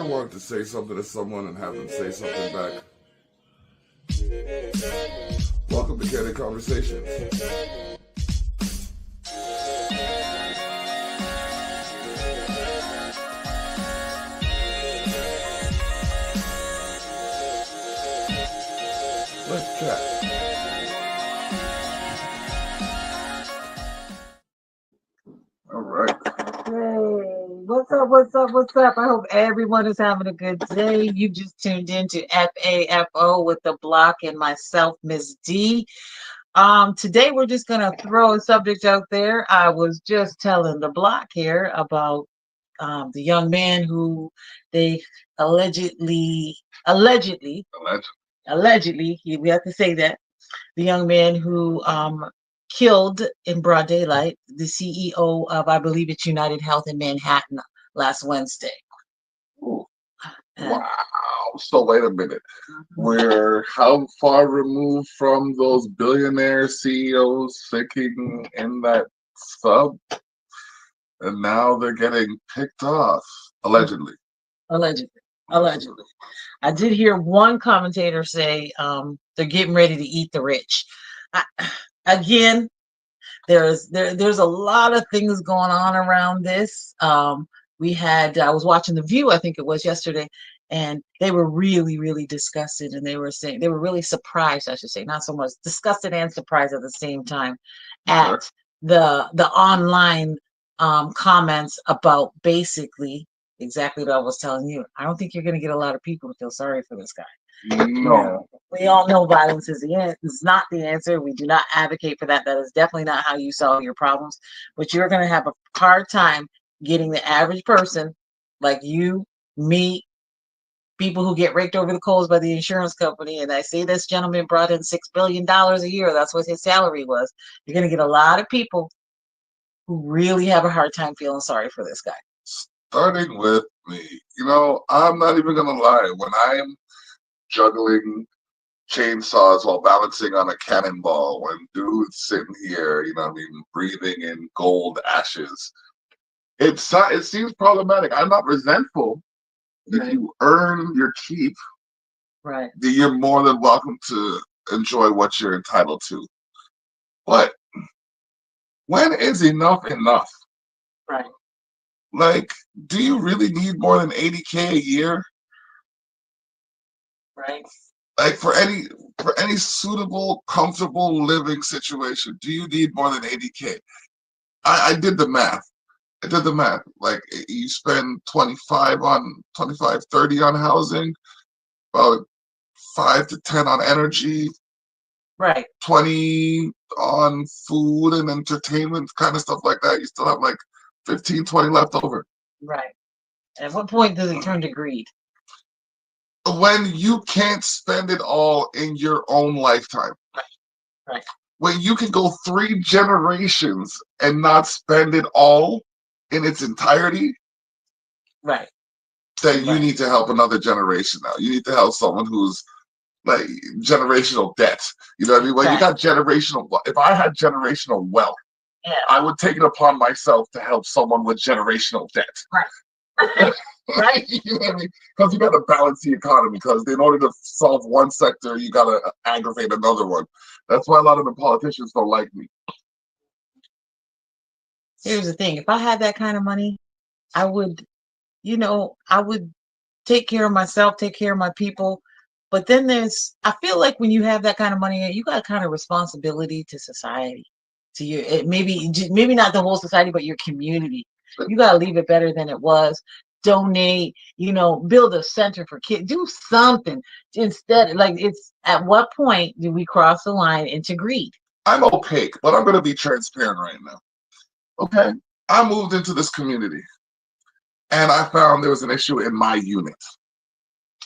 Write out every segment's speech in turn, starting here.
wanted to say something to someone and have them say something back. Welcome to Candid Conversations. Let's chat. All right. Hey, what's up? What's up? What's up? I hope everyone is having a good day. You just tuned into FAFO with the block and myself, Mizz D. Today we're just gonna throw a subject out there. I was just telling the block here about the young man who they allegedly, we have to say that, the young man who killed in broad daylight the CEO of, I believe it's United Health in Manhattan last Wednesday. Ooh. Wow. So wait a minute. We're how far removed from those billionaire CEOs thinking in that sub? And now they're getting picked off, allegedly. Allegedly. I did hear one commentator say they're getting ready to eat the rich. Again, there's a lot of things going on around this. I was watching The View, I think it was yesterday, and they were really disgusted, and they were saying they were really surprised, I should say, not so much disgusted and surprised at the same time at the online comments about basically exactly what I was telling you. I don't think you're going to get a lot of people to feel sorry for this guy. No. We all know violence is not the answer. We do not advocate for that. That is definitely not how you solve your problems. But you're going to have a hard time getting the average person like you, me, people who get raked over the coals by the insurance company. And I say this gentleman brought in $6 billion a year. That's what his salary was. You're going to get a lot of people who really have a hard time feeling sorry for this guy. Starting with me, I'm not even gonna lie. When I'm juggling chainsaws while balancing on a cannonball, when dude's sitting here, breathing in gold ashes, it seems problematic. I'm not resentful. Right. If you earn your keep, right, then you're more than welcome to enjoy what you're entitled to. But when is enough enough? Right. Like, do you really need more than $80K a year? Right. Like for any suitable, comfortable living situation, do you need more than $80K? I did the math. Like you spend 25, 30 on housing, about 5 to 10 on energy, right, 20 on food and entertainment, kind of stuff like that. You still have like 15, 20 left over. Right. At what point does it turn to greed? When you can't spend it all in your own lifetime. Right. When you can go 3 generations and not spend it all in its entirety. Right. Then you need to help another generation now. You need to help someone who's like generational debt. You know what I mean? When you got generational, if I had generational wealth, I would take it upon myself to help someone with generational debt. Right. Right. You know what I mean? Because you got to balance the economy. Because in order to solve one sector, you got to aggravate another one. That's why a lot of the politicians don't like me. Here's the thing: if I had that kind of money, I would take care of myself, take care of my people. But then I feel like when you have that kind of money, you got a kind of responsibility to society, to your maybe not the whole society, but your community. You got to leave it better than it was. Donate, build a center for kids, do something instead. Like, it's at what point do we cross the line into greed? I'm opaque, but I'm going to be transparent right now. Okay. I moved into this community and I found there was an issue in my unit.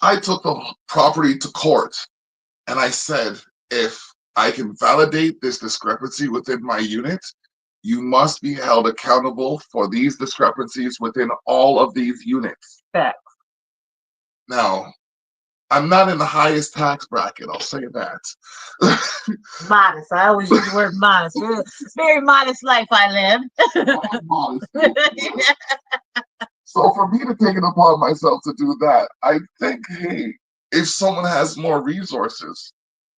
I took the property to court and I said, if I can validate this discrepancy within my unit, you must be held accountable for these discrepancies within all of these units. Fact. Now, I'm not in the highest tax bracket, I'll say that. Modest. I always use the word modest. Very modest life I live. So for me to take it upon myself to do that, I think, hey, if someone has more resources,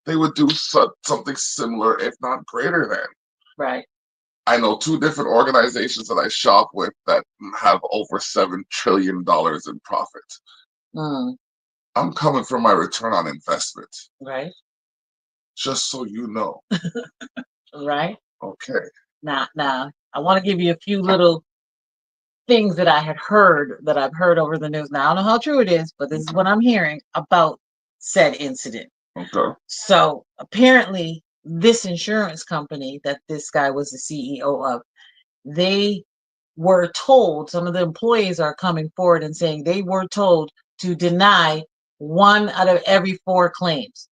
they would do something similar, if not greater than. Right. I know two different organizations that I shop with that have over $7 trillion in profit. Mm, I'm coming for my return on investment, right. just so you know. Right. Okay. Now, I want to give you a few little things that I've heard over the news. Now, I don't know how true it is, but this is what I'm hearing about said incident. Okay. So apparently, this insurance company that this guy was the CEO of, they were told, some of the employees are coming forward and saying they were told to deny 1 out of every 4 claims.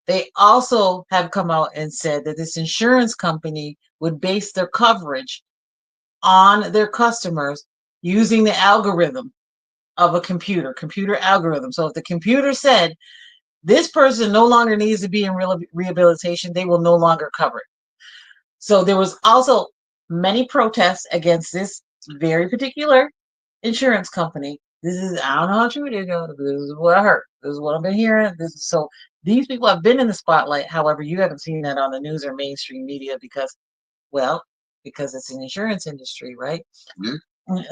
They also have come out and said that this insurance company would base their coverage on their customers using the algorithm of a computer algorithm. So if the computer said this person no longer needs to be in rehabilitation, they will no longer cover it. So there was also many protests against this very particular insurance company. This is, I don't know how true it is, this is what I heard. This is what I've been hearing. So these people have been in the spotlight. However, you haven't seen that on the news or mainstream media because it's an insurance industry, right? Yeah.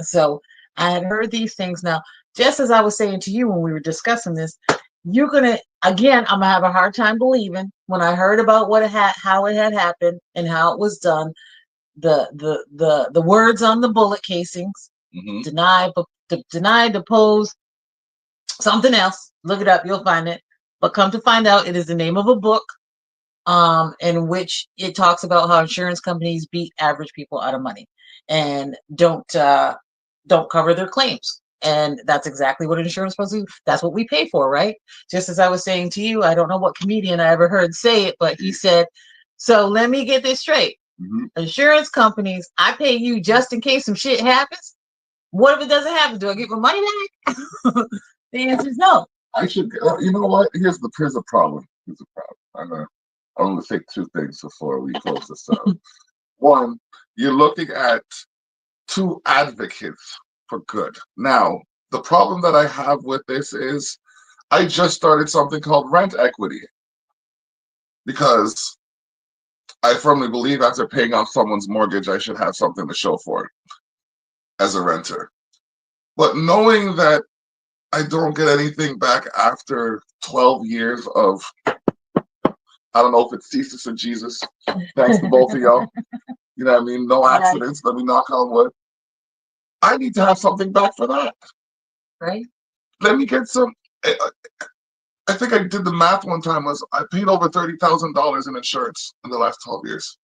So I had heard these things. Now, just as I was saying to you when we were discussing this, I'm gonna have a hard time believing when I heard about how it had happened and how it was done. The words on the bullet casings, deny, depose, something else. Look it up, you'll find it. But come to find out, it is the name of a book, in which it talks about how insurance companies beat average people out of money and don't cover their claims. And that's exactly what insurance is supposed to do. That's what we pay for, right? Just as I was saying to you, I don't know what comedian I ever heard say it, but he said, so let me get this straight. Insurance companies, I pay you just in case some shit happens. What if it doesn't happen? Do I get my money back? The answer is no. I should, you know what? Here's a problem. I'm going to say two things before we close this up. One, you're looking at two advocates for good. Now, the problem that I have with this is I just started something called rent equity because I firmly believe after paying off someone's mortgage, I should have something to show for it as a renter. But knowing that I don't get anything back after 12 years of, I don't know if it's thesis or Jesus, thanks to both of y'all. You know what I mean? No accidents, let me knock on wood. I need to have something back for that. Right. Let me get some. I think I did the math one time. I paid over $30,000 in insurance in the last 12 years.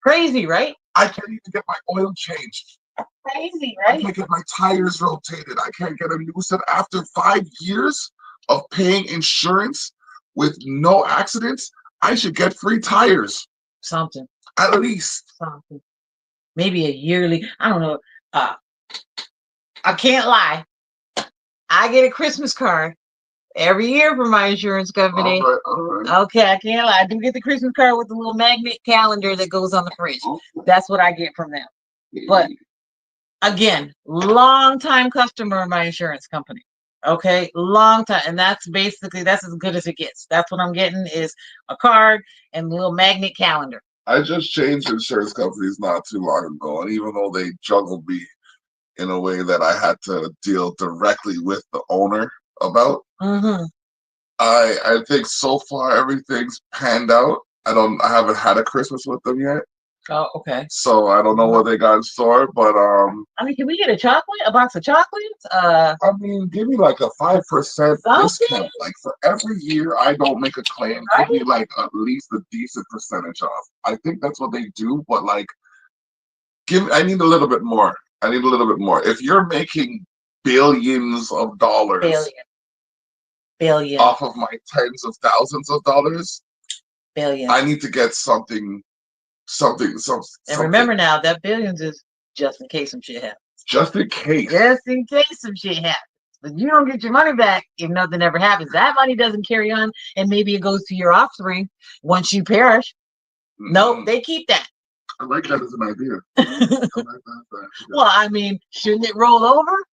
Crazy, right? I can't even get my oil changed. Crazy, I right? can't get my tires rotated. I can't get a new set after 5 years of paying insurance with no accidents. I should get free tires. Something. At least. Something. Maybe a yearly. I don't know. I can't lie. I get a Christmas card every year from my insurance company. All right. Okay, I can't lie. I do get the Christmas card with the little magnet calendar that goes on the fridge. That's what I get from them. But again, long time customer of my insurance company. Okay, long time. And that's as good as it gets. That's what I'm getting is a card and a little magnet calendar. I just changed insurance companies not too long ago. And even though they juggled me in a way that I had to deal directly with the owner about, I think so far everything's panned out. I haven't had a Christmas with them yet. Oh, okay. So I don't know what they got in store, but I mean, can we get a box of chocolates? I mean, give me like a 5% discount. Like for every year I don't make a claim, give me like at least a decent percentage off. I think that's what they do, but like I need a little bit more. If you're making billions of dollars billion off of my tens of thousands of dollars, billion. I need to get something. And remember now, that billions is just in case some shit happens. Just in case. Just in case some shit happens. But you don't get your money back if nothing ever happens. That money doesn't carry on, and maybe it goes to your offspring once you perish. Nope, they keep that. I like that as an idea. I like that. Well, I mean, shouldn't it roll over?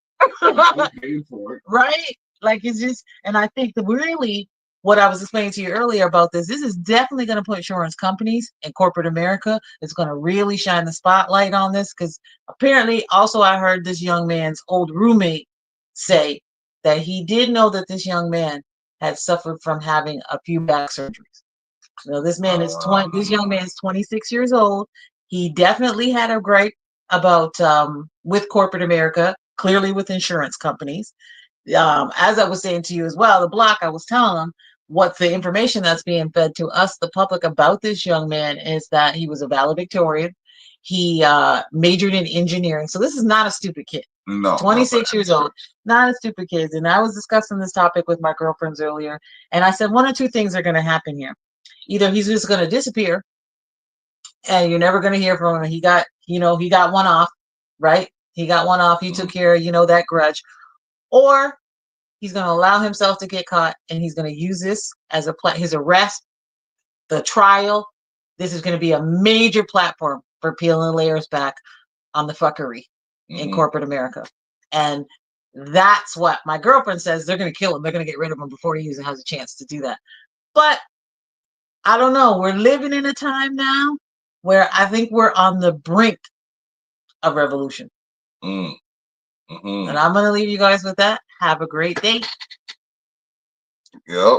I'm paying for it. Right? Like it's just, and I think that really what I was explaining to you earlier about this is definitely going to put insurance companies and corporate America. It's going to really shine the spotlight on this because apparently, also, I heard this young man's old roommate say that he did know that this young man had suffered from having a few back surgeries. This man is 20. This young man is 26 years old. He definitely had a gripe about with corporate America, clearly with insurance companies. As I was saying to you as well, the block, I was telling them what the information that's being fed to us, the public, about this young man is that he was a valedictorian. He majored in engineering. So this is not a stupid kid. No. 26 years old, not a stupid kid. And I was discussing this topic with my girlfriends earlier. And I said, one or two things are going to happen here. Either he's just going to disappear and you're never going to hear from him. He got one off, right? He got one off. He took care of, that grudge. Or he's going to allow himself to get caught and he's going to use this as his arrest, the trial. This is going to be a major platform for peeling layers back on the fuckery in corporate America. And that's what my girlfriend says. They're going to kill him. They're going to get rid of him before he even has a chance to do that. But I don't know. We're living in a time now where I think we're on the brink of revolution. And I'm going to leave you guys with that. Have a great day. Yep.